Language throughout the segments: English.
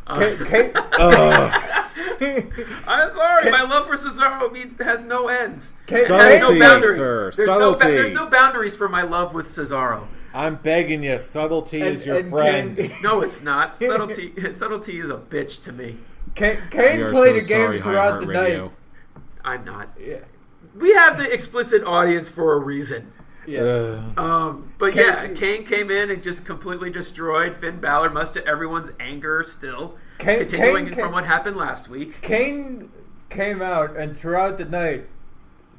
I'm sorry. My love for Cesaro has no ends. Subtlety, no boundaries. sir. There's no boundaries for my love with Cesaro. I'm begging you. Subtlety is your friend. No, it's not. Subtlety is a bitch to me. Kane played a game throughout the night. I'm not. Yeah. We have the explicit audience for a reason. Yes. Kane came in and just completely destroyed Finn Balor, much to everyone's anger still. Continuing from what happened last week. Kane came out and throughout the night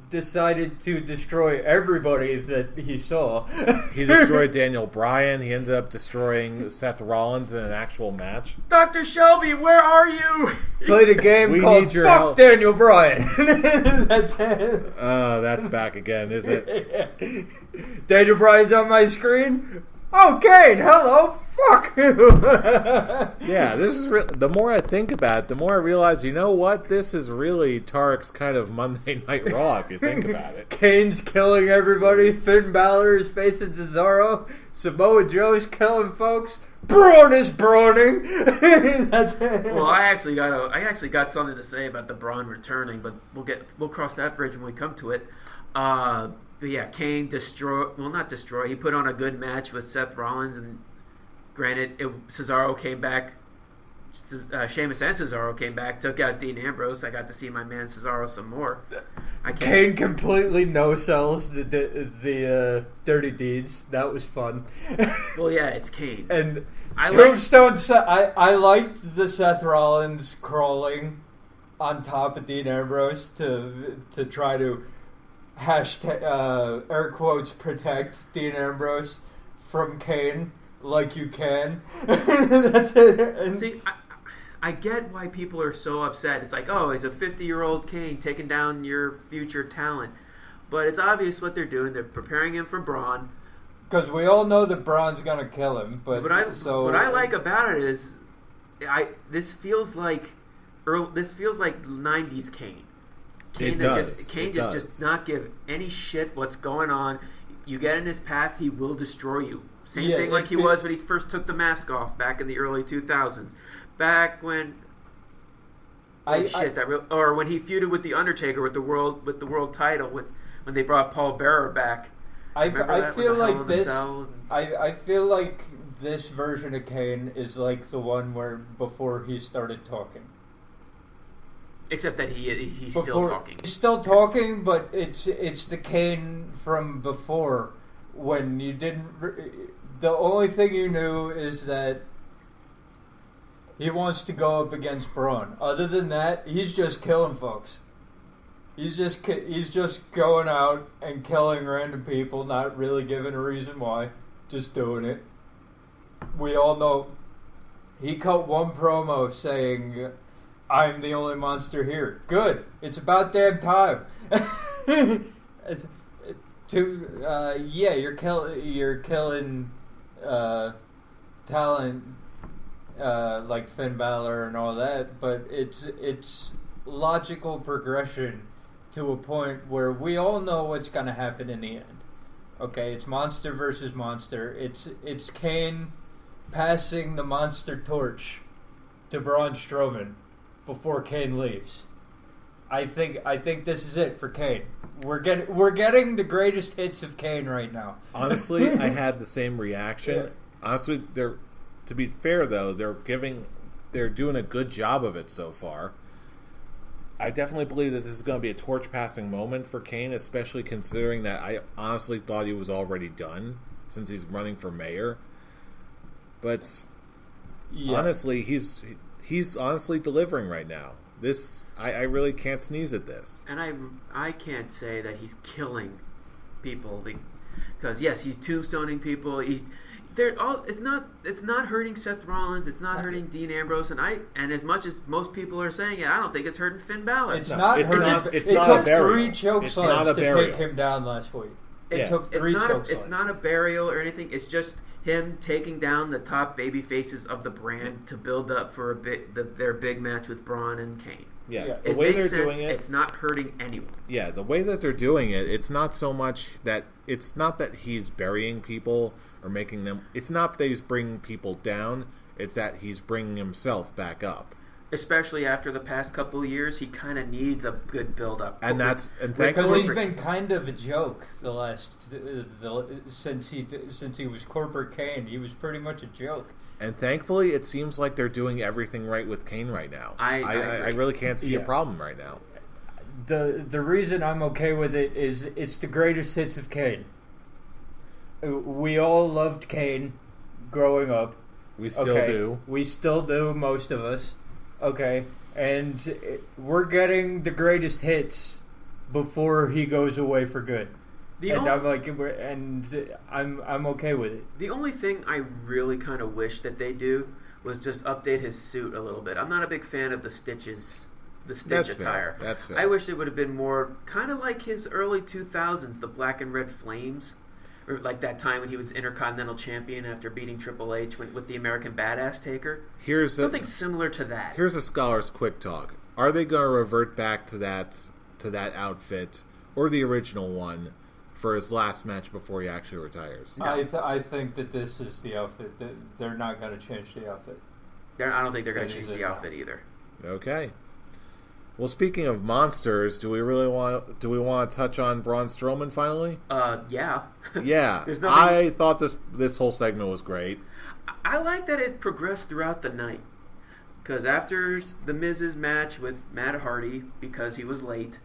decided to destroy everybody that he saw. He destroyed Daniel Bryan. He ended up destroying Seth Rollins in an actual match. Dr. Shelby, where are you? Played a game called Fuck help. Daniel Bryan. That's it. That's back again, is it? Daniel Bryan's on my screen. Oh, Kane, hello. Fuck you. Yeah, this is the more I think about it, the more I realize, you know what? This is really Tarek's kind of Monday Night Raw, if you think about it. Kane's killing everybody. Finn Balor is facing Cesaro. Samoa Joe's killing folks. Braun is brawning. That's it. Well, I actually got something to say about the Braun returning, but we'll cross that bridge when we come to it. But yeah, Kane not destroy. He put on a good match with Seth Rollins, and granted, Cesaro came back. Sheamus and Cesaro came back, took out Dean Ambrose. I got to see my man Cesaro some more. Kane completely no-sells the Dirty Deeds. That was fun. Well, yeah, it's Kane. And Tombstone, I liked the Seth Rollins crawling on top of Dean Ambrose to try to hashtag, air quotes, protect Dean Ambrose from Kane like you can. That's it. And see, I get why people are so upset. It's like, oh, he's a 50-year-old Kane taking down your future talent. But it's obvious what they're doing. They're preparing him for Braun. Because we all know that Braun's going to kill him. But what I like about it is, this feels like 90s Kane. Kane does not give any shit what's going on. You get in his path, he will destroy you. Same thing like he was when he first took the mask off back in the early 2000s. Back when when he feuded with the Undertaker with the world title when they brought Paul Bearer back. I feel like this version of Kane is like the one where before he started talking. Except that he's still talking. He's still talking, but it's the Kane from before when you didn't. The only thing you knew is that he wants to go up against Braun. Other than that, he's just killing folks. He's just going out and killing random people, not really giving a reason why, just doing it. We all know he cut one promo saying, "I'm the only monster here." Good. It's about damn time. You're killing talent like Finn Balor and all that, but it's logical progression to a point where we all know what's going to happen in the end. Okay, it's monster versus monster. It's Kane passing the monster torch to Braun Strowman before Kane leaves. I think this is it for Kane. We're getting the greatest hits of Kane right now. Honestly, I had the same reaction. Yeah. Honestly, to be fair though, they're doing a good job of it so far. I definitely believe that this is going to be a torch passing moment for Kane, especially considering that I honestly thought he was already done since he's running for mayor. But honestly, he's honestly delivering right now. I really can't sneeze at this. And I can't say that he's killing people because yes, he's tombstoning people. It's not hurting Seth Rollins. It's not hurting Dean Ambrose. And as much as most people are saying it, I don't think it's hurting Finn Balor. It took 3 choke slams to take him down last week. It took 3 choke slams. It's not a burial or anything. It's just him taking down the top baby faces of the brand to build up for their big match with Braun and Kane. Yes, the way they're doing it, it's not hurting anyone. Yeah, the way that they're doing it, it's not so much that he's burying people or making them. It's not that he's bringing people down. It's that he's bringing himself back up. Especially after the past couple of years, he kind of needs a good build-up. And because he's been kind of a joke since he was Corporate Kane. He was pretty much a joke. And thankfully, it seems like they're doing everything right with Kane right now. I really can't see a problem right now. The reason I'm okay with it is it's the greatest hits of Kane. We all loved Kane growing up. We still do. We still do, most of us. Okay, and we're getting the greatest hits before he goes away for good. I'm okay with it. The only thing I really kind of wish that they do was just update his suit a little bit. I'm not a big fan of the stitches, attire. That's fair. I wish it would have been more kind of like his early 2000s, the black and red flames. Or like that time when he was Intercontinental Champion after beating Triple H with the American Badass Taker. Something similar to that. Here's a scholar's quick talk. Are they going to revert back to that outfit or the original one for his last match before he actually retires? No. I think that this is the outfit. They're not going to change the outfit. I don't think they're going to change the outfit either. Okay. Well, speaking of monsters, do we want to touch on Braun Strowman finally? Yeah. Yeah. I thought this whole segment was great. I like that it progressed throughout the night. Because after the Miz's match with Matt Hardy, because he was late,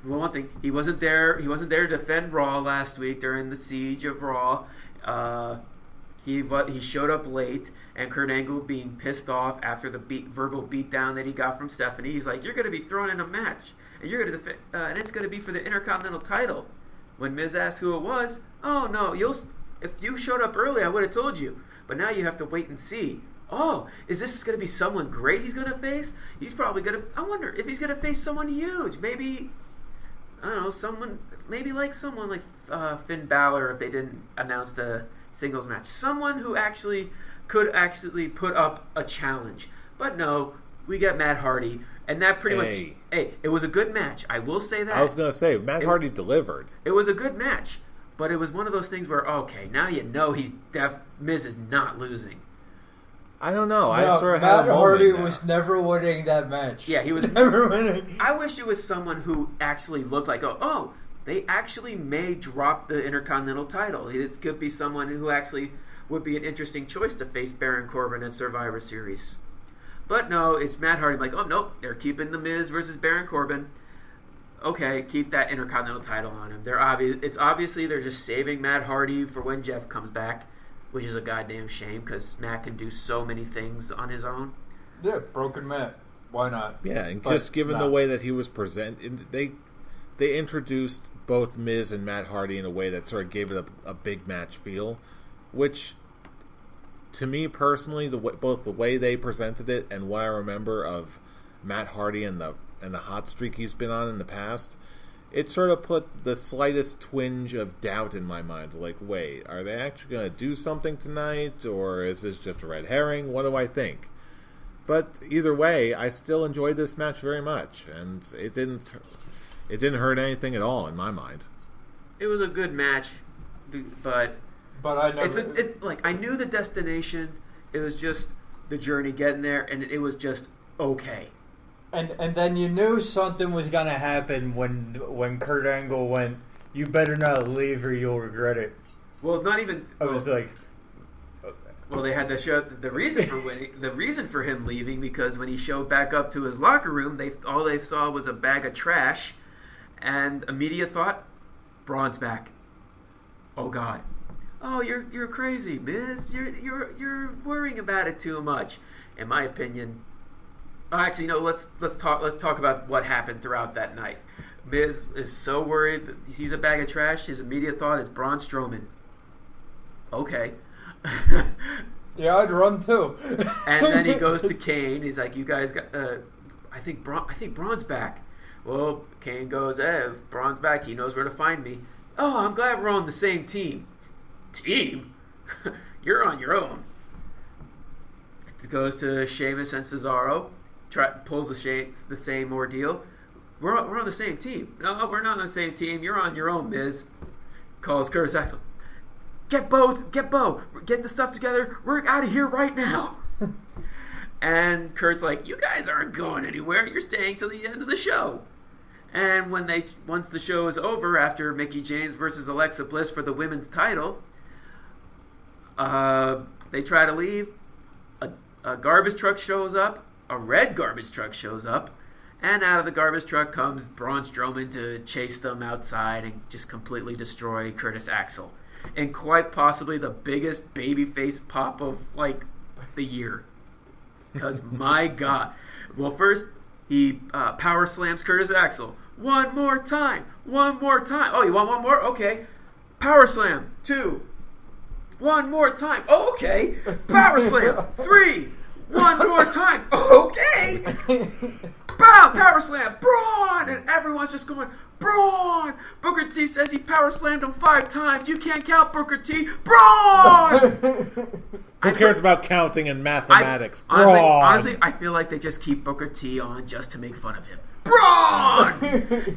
one thing, he wasn't there to defend Raw last week during the siege of Raw. He showed up late, and Kurt Angle being pissed off after the verbal beatdown that he got from Stephanie. He's like, "You're going to be thrown in a match, and you're going to and it's going to be for the Intercontinental title." When Miz asked who it was, "Oh no, if you showed up early, I would have told you, but now you have to wait and see." Oh, is this going to be someone great he's going to face? He's probably going to. I wonder if he's going to face someone huge. Maybe I don't know, someone like Finn Balor if they didn't announce the singles match. Someone who could put up a challenge. But no, we got Matt Hardy, and that pretty much. Hey, it was a good match. I will say that. I was going to say Matt Hardy delivered. It was a good match, but it was one of those things where now you know Miz is not losing. I don't know. I sort of had a moment. Matt Hardy there. was never winning that match. Yeah, he was never winning. I wish it was someone who actually looked like, they actually may drop the Intercontinental title. It could be someone who actually would be an interesting choice to face Baron Corbin at Survivor Series. But no, it's Matt Hardy. I'm like, nope, they're keeping The Miz versus Baron Corbin. Okay, keep that Intercontinental title on him. It's obviously they're just saving Matt Hardy for when Jeff comes back, which is a goddamn shame because Matt can do so many things on his own. Yeah, broken Matt. Why not? Yeah, and just given the way that he was presented, they introduced both Miz and Matt Hardy in a way that sort of gave it a big match feel, which, to me personally, both the way they presented it and what I remember of Matt Hardy and the hot streak he's been on in the past, it sort of put the slightest twinge of doubt in my mind. Like, wait, are they actually going to do something tonight, or is this just a red herring? What do I think? But either way, I still enjoyed this match very much, and it didn't hurt anything at all in my mind. It was a good match, but I never. I knew the destination. It was just the journey getting there, and it was just okay. And then you knew something was gonna happen when Kurt Angle went, "You better not leave or you'll regret it." Well, it's not even. I was like. Well, they had to show the reason for the reason for him leaving, because when he showed back up to his locker room, all they saw was a bag of trash, and immediate thought, Braun's back. Oh God. Oh, you're crazy, Miz. You're worrying about it too much. In my opinion. Actually, no. Let's talk about what happened throughout that night. Miz is so worried that he sees a bag of trash. His immediate thought is Braun Strowman. Okay. Yeah, I'd run too. And then he goes to Kane. He's like, "You guys got? I think Braun's back." Well, Kane goes, "If Braun's back, he knows where to find me." Oh, I'm glad we're on the same team. Team? You're on your own. It goes to Sheamus and Cesaro. Pulls the same ordeal. We're on the same team. No, we're not on the same team. You're on your own, Miz. Calls Curtis Axel. get Bo, get the stuff together. We're out of here right now. And Kurt's like, you guys aren't going anywhere. You're staying till the end of the show. And once the show is over, after Mickie James versus Alexa Bliss for the women's title, they try to leave. A garbage truck shows up. A red garbage truck shows up. And out of the garbage truck comes Braun Strowman to chase them outside and just completely destroy Curtis Axel. And quite possibly the biggest babyface pop of, like, the year. Because, my God. Well, first, he power slams Curtis Axel. One more time. Oh, you want one more? Okay. Power slam. 2. One more time. Oh, okay. Power slam. 3. One more time. Okay. Bow. Power slam. Braun. And everyone's just going, Braun. Booker T says he power slammed him 5 times. You can't count Booker T. Braun. Who cares about counting and mathematics? Honestly, I feel like they just keep Booker T on just to make fun of him. Braun!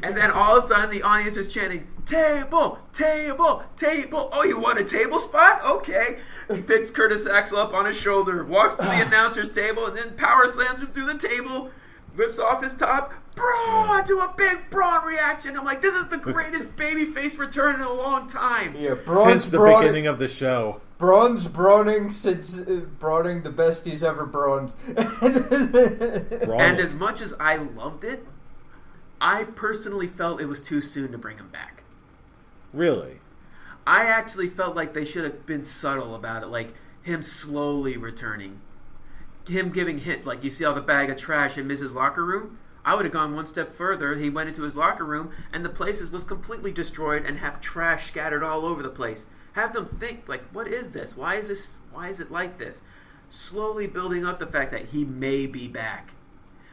And then all of a sudden the audience is chanting, table, table, table. Oh, you want a table spot? Okay. He picks Curtis Axel up on his shoulder, walks to the announcer's table, and then power slams him through the table, rips off his top. Braun! Do a big Braun reaction. I'm like, this is the greatest babyface return in a long time. Yeah, since the beginning of the show. Braun's brawning since brawning the best he's ever brawned. And as much as I loved it, I personally felt it was too soon to bring him back. Really? I actually felt like they should have been subtle about it, like him slowly returning. Him giving hint, like you see all the bag of trash in Miz's locker room. I would have gone one step further. He went into his locker room and the place was completely destroyed and have trash scattered all over the place. Have them think, like, what is this? Why is it like this? Slowly building up the fact that he may be back.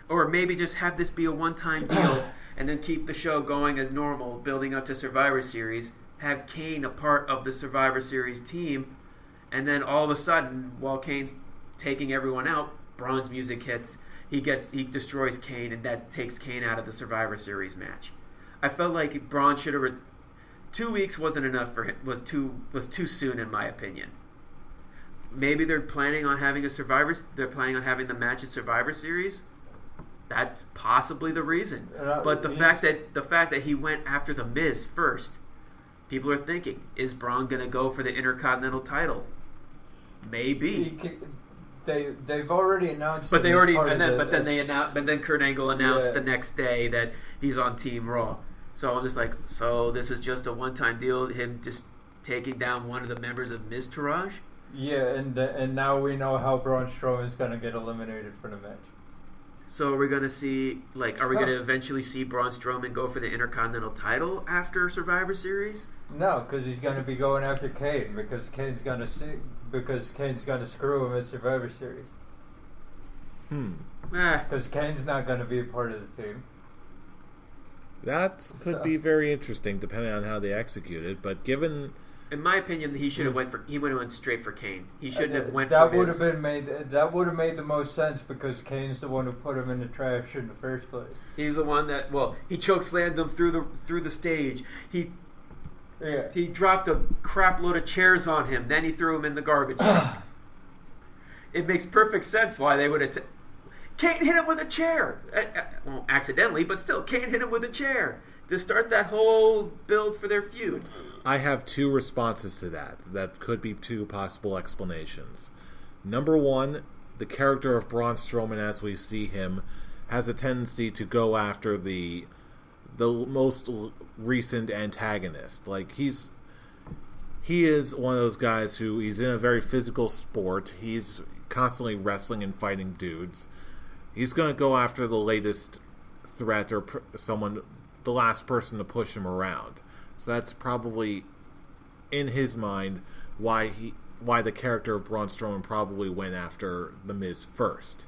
Or maybe just have this be a one-time deal and then keep the show going as normal, building up to Survivor Series. Have Kane a part of the Survivor Series team. And then all of a sudden, while Kane's taking everyone out, Braun's music hits. He destroys Kane, and that takes Kane out of the Survivor Series match. I felt like Braun should have... 2 weeks wasn't enough for him. Was too soon, in my opinion. Maybe they're planning on having They're planning on having the match at Survivor Series. That's possibly the reason. But the fact that he went after the Miz first, people are thinking, is Braun going to go for the Intercontinental title? Maybe. They've already announced. But then Kurt Angle announced the next day that he's on Team Raw. So I'm just like, so this is just a one-time deal, him just taking down one of the members of Miztourage? Yeah, and now we know how Braun Strowman is going to get eliminated from the match. So are we going to see, like, are we going to eventually see Braun Strowman go for the Intercontinental title after Survivor Series? No, because he's going to be going after Kane, because Kane's going to screw him at Survivor Series. Because Kane's not going to be a part of the team. That could be very interesting, depending on how they execute it. But given, in my opinion, he should have went straight for Kane. He shouldn't have went. That would have made the most sense because Kane's the one who put him in the trash in the first place. He's the one that he chokeslammed him through the stage. He dropped a crap load of chairs on him. Then he threw him in the garbage. It makes perfect sense why they would have. Kane hit him with a chair. Well, accidentally, but still, Kane hit him with a chair to start that whole build for their feud. I have 2 responses to that. That could be 2 possible explanations. Number 1, the character of Braun Strowman as we see him has a tendency to go after the most recent antagonist. Like, he is one of those guys who he's in a very physical sport. He's constantly wrestling and fighting dudes. He's going to go after the latest threat or the last person to push him around. So that's probably, in his mind, why the character of Braun Strowman probably went after The Miz first.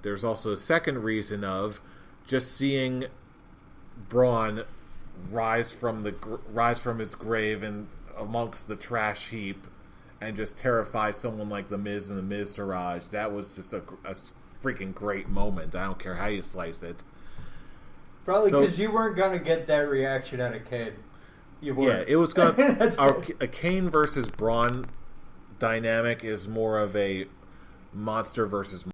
There's also a second reason of just seeing Braun rise from his grave and amongst the trash heap and just terrify someone like The Miz and the Miztourage. That was just a freaking great moment. I don't care how you slice it. Probably because you weren't going to get that reaction out of Kane. you were. Yeah, it was going to... A Kane versus Braun dynamic is more of a monster versus